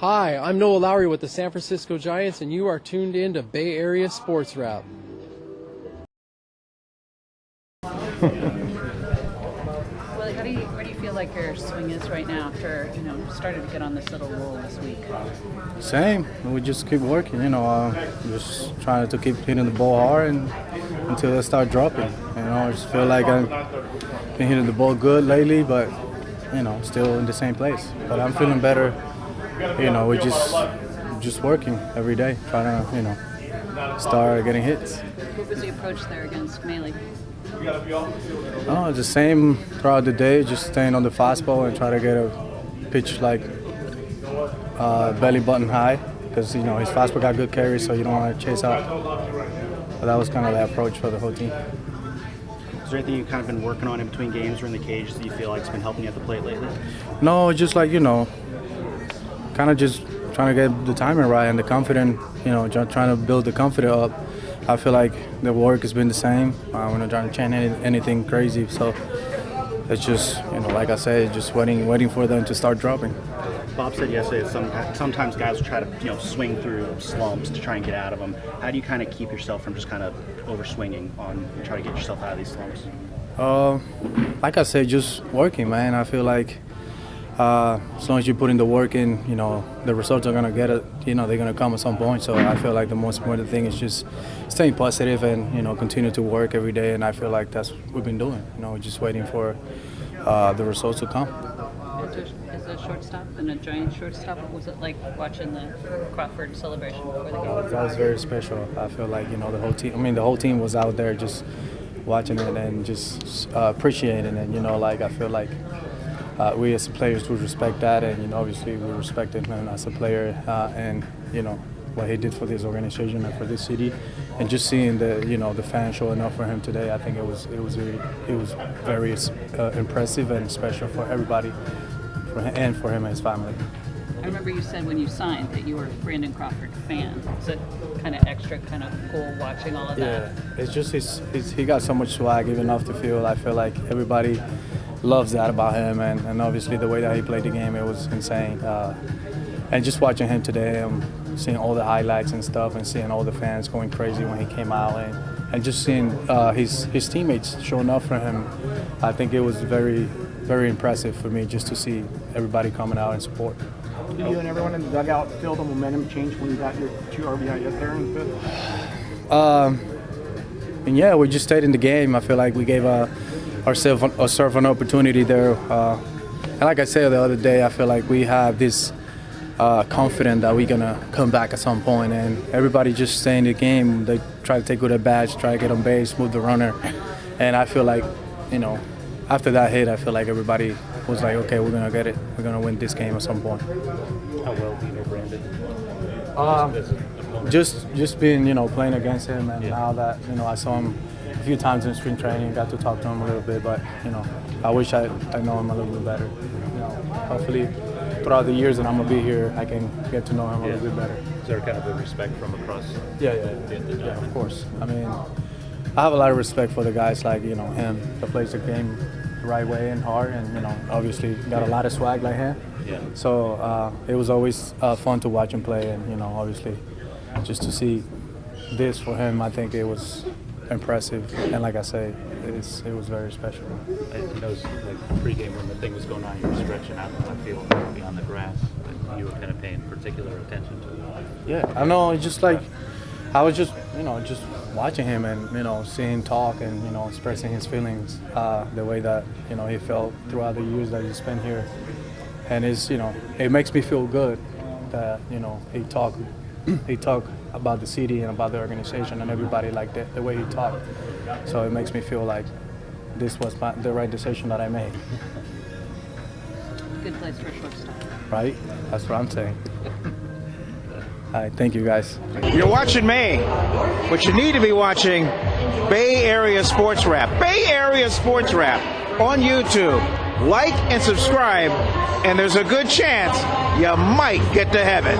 Hi, I'm Noah Lowry with the San Francisco Giants, and you are tuned in to Bay Area Sports Wrap. Willy, where do you feel like your swing is right now after, started to get on this little roll this week? Same. We just keep working, just trying to keep hitting the ball hard until they start dropping. I just feel like I've been hitting the ball good lately, but, still in the same place. But I'm feeling better. We're just working every day, trying to, start getting hits. What was the approach there against Melee? The same throughout the day, just staying on the fastball and try to get a pitch like belly button high, because his fastball got good carry, so you don't want to chase out. But that was kind of the approach for the whole team. Is there anything you've kind of been working on in between games or in the cage that you feel like has been helping you at the plate lately? No, just like, kind of just trying to get the timing right and the confidence, trying to build the confidence up. I feel like the work has been the same. We're not trying to change anything crazy, so it's just, like I said, just waiting for them to start dropping. Bob said yesterday that sometimes guys will try to, swing through slumps to try and get out of them. How do you kind of keep yourself from just kind of overswinging on and try to get yourself out of these slumps? Like I said, just working, man. I feel like as long as you put in the work in, the results are gonna get it. They're gonna come at some point. So I feel like the most important thing is just staying positive and continue to work every day. And I feel like that's what we've been doing. Just waiting for the results to come. As a shortstop and a Giant shortstop, what was it like watching the Crawford celebration before the game? That was very special. I feel like the whole team. I mean, the whole team was out there just watching it and just appreciating it. I feel like. We as players would respect that, and obviously we respected him as a player, and what he did for this organization and for this city, and just seeing the fans showing up for him today, I think it was very impressive and special for everybody, and for him and his family. I remember you said when you signed that you were a Brandon Crawford fan. Is it kind of extra, kind of cool watching all of that? Yeah, it's just he got so much swag, even off the field. I feel like everybody loves that about him, and obviously the way that he played the game, it was insane. And just watching him today, seeing all the highlights and stuff, and seeing all the fans going crazy when he came out, and just seeing his teammates showing up for him, I think it was very, very impressive for me just to see everybody coming out and support. Did you and everyone in the dugout feel the momentum change when you got your 2 RBI up there in the fifth? And yeah, we just stayed in the game. I feel like we gave ourselves an opportunity there. And like I said the other day, I feel like we have this confidence that we're going to come back at some point. And everybody just stay in the game. They try to take good at bats, try to get on base, move the runner. And I feel like, after that hit, I feel like everybody was like, okay, we're going to get it. We're going to win this game at some point. How well do you know Brandon? Just being, playing against him, and now that, I saw him a few times in spring training, got to talk to him a little bit, but, I wish I know him a little bit better. Hopefully throughout the years that I'm going to be here, I can get to know him a little bit better. Is there kind of a respect from across? Yeah, of course. I mean, I have a lot of respect for the guys like, him that plays the game the right way and hard, and, obviously got a lot of swag like him. Yeah. So it was always fun to watch him play, and, obviously just to see this for him, I think it was impressive, and like I say, it was very special. I noticed, pregame when the thing was going on, you were stretching out on the field beyond the grass, but you were kind of paying particular attention to it. Yeah, I know. It's just like I was just just watching him and seeing him talk and expressing his feelings the way that he felt throughout the years that he spent here, and it makes me feel good that he talked about the city and about the organization and everybody like that, the way he talked. So it makes me feel like this was the right decision that I made. Good place for a shortstop. Right? That's what I'm saying. All right, thank you guys. You're watching me. What you need to be watching, Bay Area Sports Wrap. Bay Area Sports Wrap on YouTube. Like and subscribe, and there's a good chance you might get to heaven.